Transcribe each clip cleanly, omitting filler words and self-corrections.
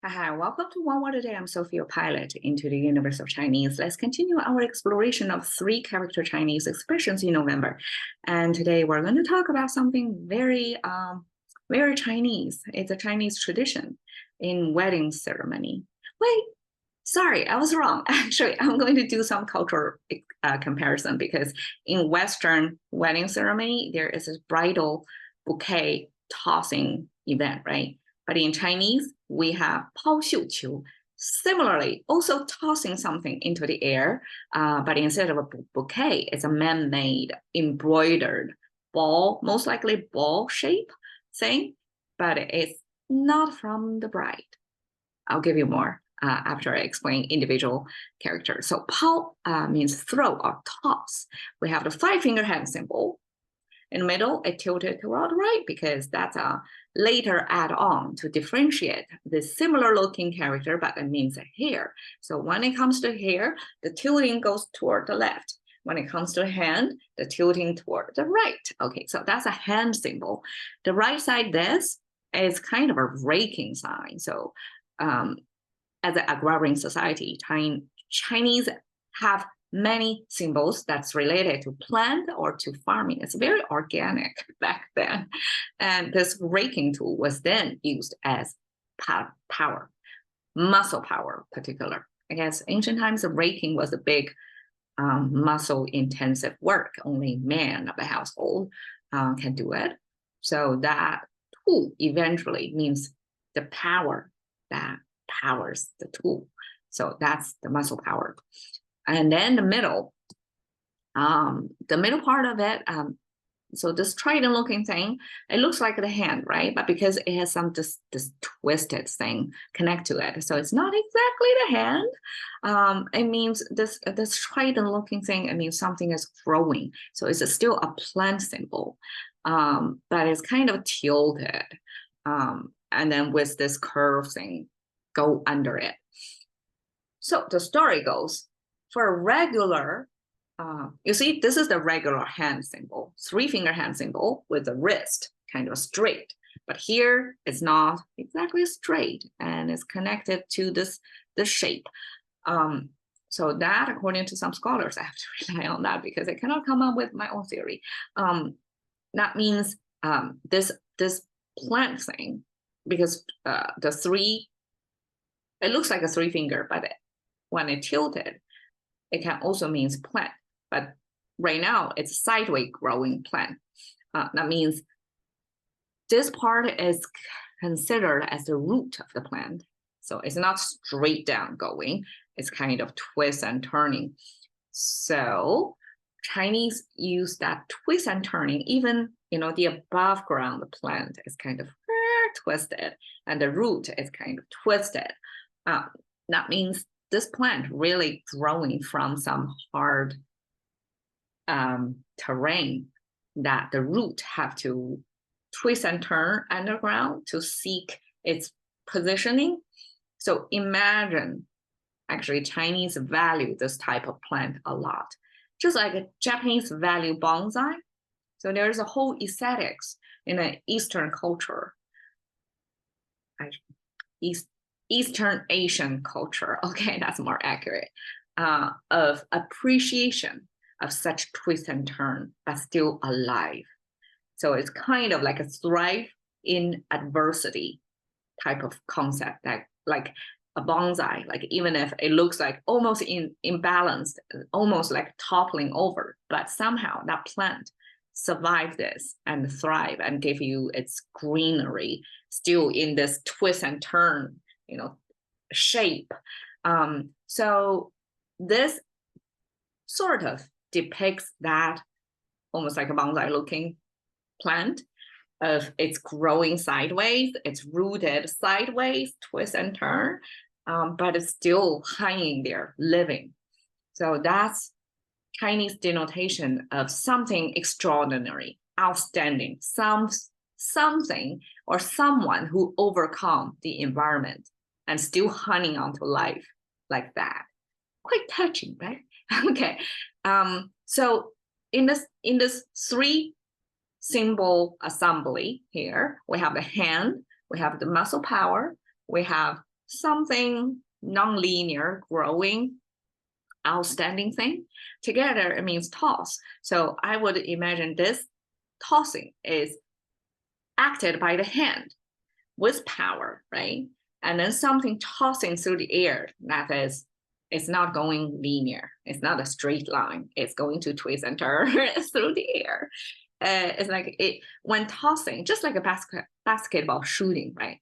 Hi, welcome to One Word a Day. I'm Sophie, your pilot into the universe of Chinese. Let's continue our exploration of 3-character Chinese expressions in November. And today we're going to talk about something very Chinese. It's a Chinese tradition in wedding ceremony. Wait, sorry, I was wrong. Actually, I'm going to do some cultural comparison because in Western wedding ceremony, there is a bridal bouquet tossing event, right? But in Chinese, we have 抛绣球. Similarly, also tossing something into the air, but instead of a bouquet, it's a man-made embroidered ball, most likely ball shape thing, but it's not from the bride. I'll give you more after I explain individual characters. So 抛 means throw or toss. We have the 5-finger hand symbol. In the middle, it tilted toward the right because that's a later add-on to differentiate the similar looking character, but it means a hair. So when it comes to hair, the tilting goes toward the left. When it comes to hand, the tilting toward the right. Okay, so that's a hand symbol. The right side, this is kind of a raking sign. So as an agrarian society, Chinese have many symbols that's related to plant or to farming. It's very organic back then. And this raking tool was then used as power, muscle power particular. I guess ancient times, the raking was a big muscle intensive work. Only man of the household can do it. So that tool eventually means the power that powers the tool. So that's the muscle power. And then the middle part of it, so this trident looking thing, it looks like the hand, right? But because it has some this twisted thing connect to it, so it's not exactly the hand. It means this trident looking thing, it means something is growing. So it's still a plant symbol, but it's kind of tilted. And then with this curve thing, go under it. So the story goes, for a regular, you see, this is the regular hand symbol, 3-finger hand symbol with the wrist kind of straight. But here it's not exactly straight and it's connected to this shape. So that, according to some scholars, I have to rely on that because I cannot come up with my own theory. That means this plant thing, because it looks like a 3-finger, but when it tilted, it can also means plant, but right now it's sideways growing plant. That means this part is considered as the root of the plant. So it's not straight down going, it's kind of twist and turning. So Chinese use that twist and turning, even the above ground plant is kind of twisted and the root is kind of twisted. That means this plant really growing from some hard terrain that the root have to twist and turn underground to seek its positioning. So imagine, actually, Chinese value this type of plant a lot, just like a Japanese value bonsai. So there's a whole aesthetics in an Eastern culture, Eastern Asian culture, okay, that's more accurate, of appreciation of such twist and turn, but still alive. So it's kind of like a thrive in adversity type of concept, that like a bonsai, like even if it looks like almost imbalanced, almost like toppling over, but somehow that plant survive this and thrive and give you its greenery still in this twist and turn shape. So this sort of depicts that almost like a bonsai looking plant of it's growing sideways, it's rooted sideways, twist and turn, but it's still hanging there, living. So that's Chinese denotation of something extraordinary, outstanding, something or someone who overcome the environment and still hanging on to life like that. Quite touching, right? Okay. So in this 3 symbol assembly here, we have the hand, we have the muscle power, we have something non-linear, growing, outstanding thing. Together, it means toss. So I would imagine this tossing is acted by the hand with power, right? And then something tossing through the air, that is, it's not going linear. It's not a straight line. It's going to twist and turn through the air. It's like when tossing, just like a basketball shooting, right?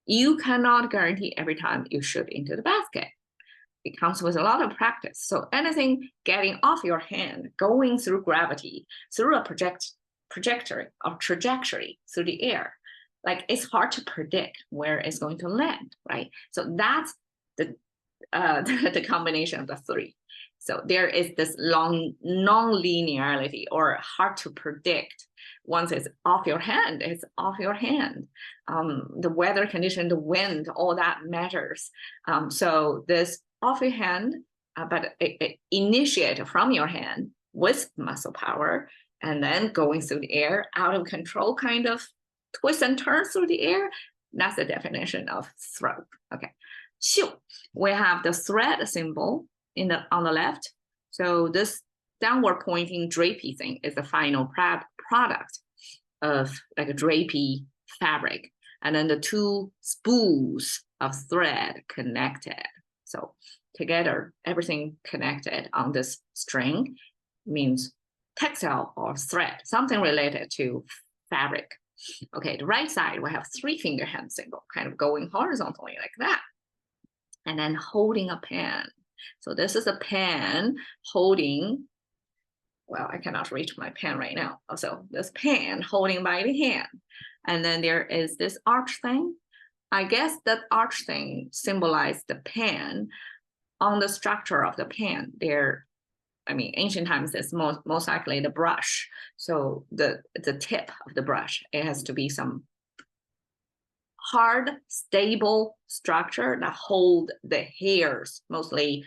You cannot guarantee every time you shoot into the basket. It comes with a lot of practice. So anything getting off your hand, going through gravity, through a trajectory through the air, like it's hard to predict where it's going to land, right? So that's the combination of the three. So there is this long non-linearity or hard to predict. Once it's off your hand, it's off your hand. The weather condition, the wind, all that matters. So this off your hand, but it initiate from your hand with muscle power, and then going through the air, out of control, kind of twist and turn through the air. That's the definition of throw. Okay. Xiu, we have the thread symbol on the left. So this downward pointing drapey thing is the final product of like a drapey fabric. And then the two spools of thread connected. So together, everything connected on this string means textile or thread, something related to fabric. Okay, the right side, we have 3-finger hand symbol, kind of going horizontally like that. And then holding a pen. So this is a pen holding, well, I cannot reach my pen right now. So this pen holding by the hand. And then there is this arch thing. I guess that arch thing symbolized the pen. On the structure of the pen, ancient times, it's most likely the brush. So the tip of the brush, it has to be some hard, stable structure that hold the hairs, mostly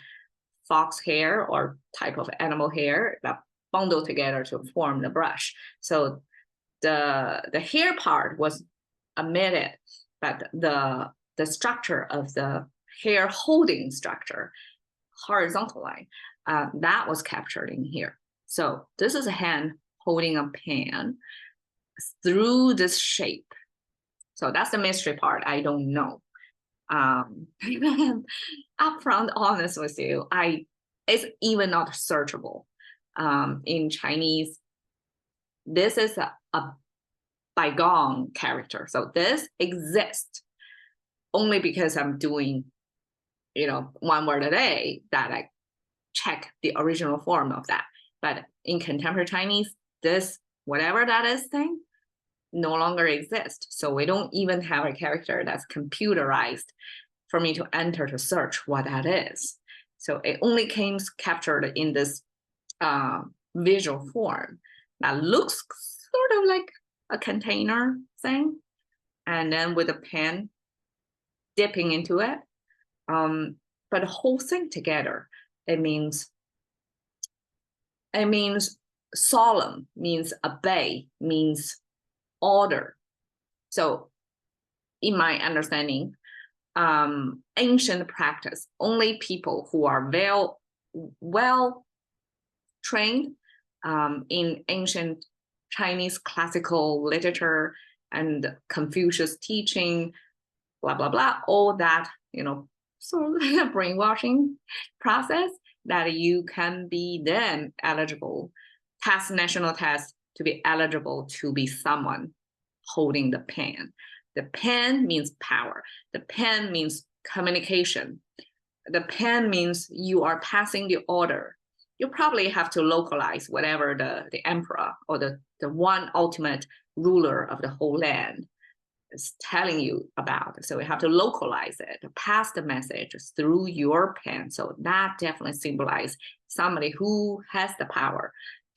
fox hair or type of animal hair, that bundle together to form the brush. So the hair part was omitted, but the structure of the hair holding structure, horizontal line, that was captured in here. So this is a hand holding a pen through this shape. So that's the mystery part. I don't know. Upfront honest with you, it's even not searchable. In Chinese, this is a bygone character. So this exists only because I'm doing, one word a day that I check the original form of that. But in contemporary Chinese, this whatever that is thing no longer exists. So we don't even have a character that's computerized for me to enter to search what that is. So it only came captured in this visual form that looks sort of like a container thing, and then with a pen dipping into it. But the whole thing together, it means solemn, means obey, means order. So in my understanding, ancient practice, only people who are well trained in ancient Chinese classical literature and Confucius teaching, blah, blah, blah, all that, sort of brainwashing process, that you can be then eligible, national test, to be eligible to be someone holding the pen. The pen means power. The pen means communication. The pen means you are passing the order. You probably have to localize whatever the emperor or the one ultimate ruler of the whole land is telling you about. So we have to localize it, pass the message through your pen. So that definitely symbolizes somebody who has the power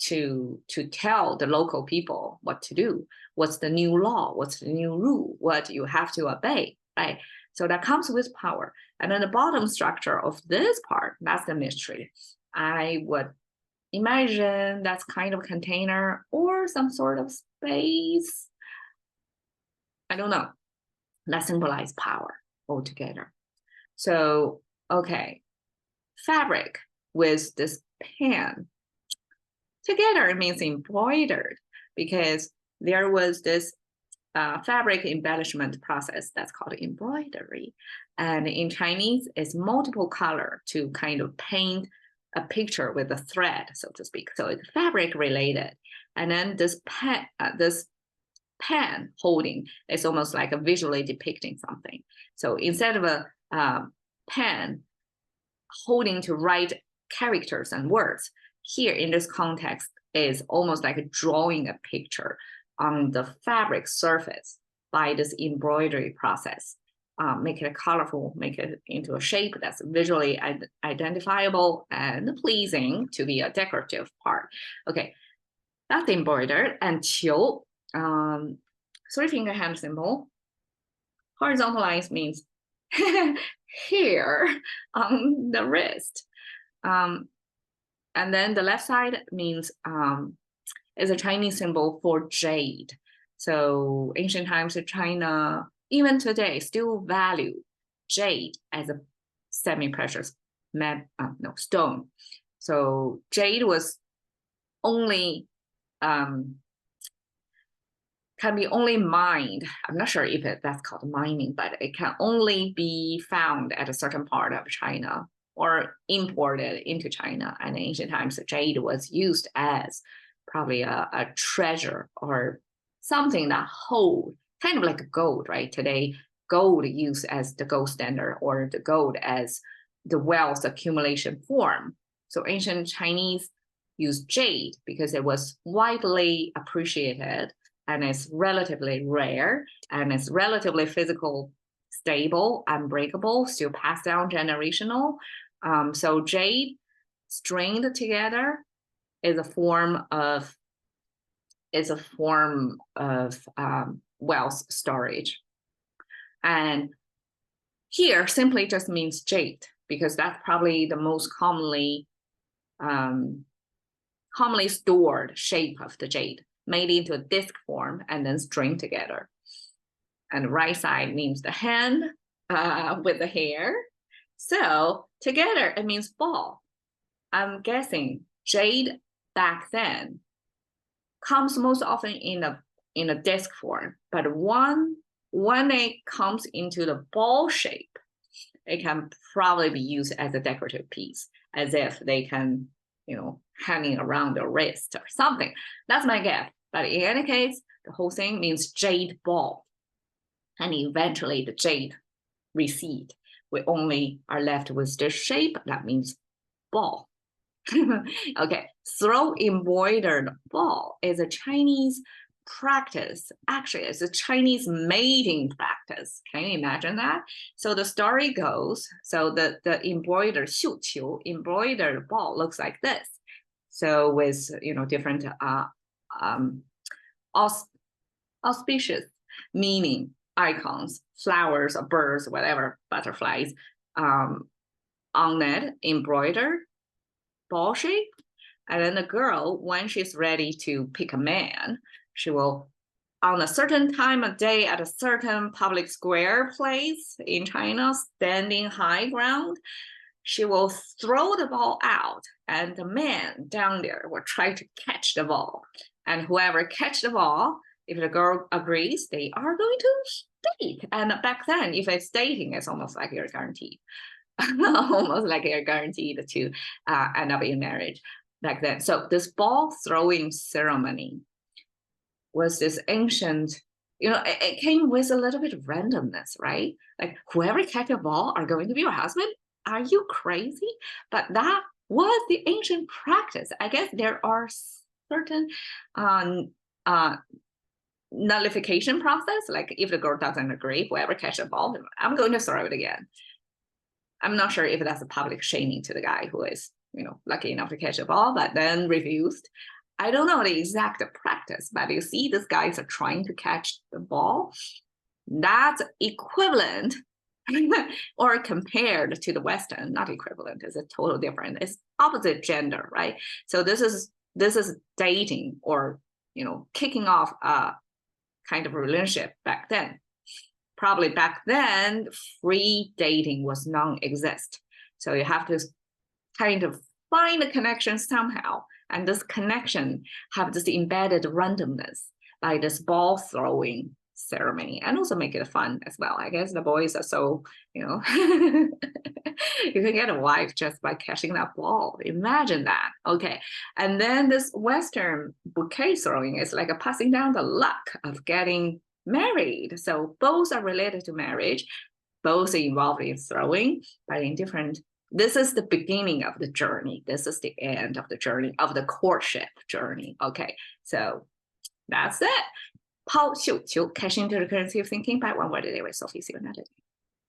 to tell the local people what to do, what's the new law, what's the new rule, what you have to obey, right? So that comes with power. And then the bottom structure of this part, that's the mystery. I would imagine that's kind of a container or some sort of space. I don't know. That symbolizes power altogether. So, okay, fabric with this pen together means embroidered, because there was this fabric embellishment process that's called embroidery. And in Chinese, it's multiple color to kind of paint a picture with a thread, so to speak. So it's fabric related. And then this pen holding is almost like a visually depicting something. So instead of a pen holding to write characters and words, here in this context is almost like drawing a picture on the fabric surface by this embroidery process. Make it colorful, make it into a shape that's visually identifiable and pleasing to be a decorative part. Okay, that's embroidered. And qiu, three-finger hand symbol. Horizontal lines means here on the wrist. And then the left side means is a Chinese symbol for jade. So ancient times of China, even today, still value jade as a semi-precious stone. So jade was only can be only mined. I'm not sure if that's called mining, but it can only be found at a certain part of China or imported into China. And in ancient times, jade was used as probably a treasure or something that hold, kind of like gold, right? Today, gold used as the gold standard or the gold as the wealth accumulation form. So ancient Chinese used jade because it was widely appreciated and it's relatively rare and it's relatively physical, stable, unbreakable, still passed down generational. So jade stringed together is a form of wealth storage. And here simply just means jade because that's probably the most commonly stored shape of the jade, made into a disc form and then string together. And the right side means the hand with the hair. So together it means ball. I'm guessing jade back then comes most often in a disc form, but when it comes into the ball shape, it can probably be used as a decorative piece, as if they can, hanging around the wrist or something. That's my guess. But in any case, the whole thing means jade ball. And eventually the jade recede. We only are left with this shape. That means ball. Okay, throw embroidered ball is a Chinese practice. Actually, it's a Chinese mating practice. Can you imagine that? So the story goes, so the embroidered 绣球, embroidered ball looks like this. So with different auspicious meaning icons, flowers or birds, whatever, butterflies, on it, embroidered ball shape. And then the girl, when she's ready to pick a man, she will, on a certain time of day at a certain public square place in China, standing high ground, she will throw the ball out and the man down there will try to catch the ball. And whoever catch the ball, if the girl agrees, they are going to date. And back then, if it's dating, it's almost like you're guaranteed. Almost like you're guaranteed to end up in marriage back then. So this ball throwing ceremony was this ancient, it came with a little bit of randomness, right? Like whoever catch a ball are going to be your husband. Are you crazy? But that was the ancient practice. I guess there are certain nullification process. Like if the girl doesn't agree, whoever catch a ball, I'm going to throw it again. I'm not sure if that's a public shaming to the guy who is, lucky enough to catch a ball, but then refused. I don't know the exact practice, but you see these guys are trying to catch the ball. That's equivalent or compared to the Western, not equivalent, it's a total different. It's opposite gender, right? So this is dating or, kicking off a kind of relationship back then. probably back then, free dating was non-exist. So you have to kind of find a connection somehow. And this connection have this embedded randomness, like this ball throwing ceremony, and also make it fun as well. I guess the boys are so, you know, you can get a wife just by catching that ball. Imagine that. Okay. And then this Western bouquet throwing is like a passing down the luck of getting married. So both are related to marriage, both are involved in throwing, but in different. This is the beginning of the journey. This is the end of the journey, of the courtship journey. Okay, so that's it. 抛绣球 cash into the currency of thinking by one word a day with Sophie. See you another day.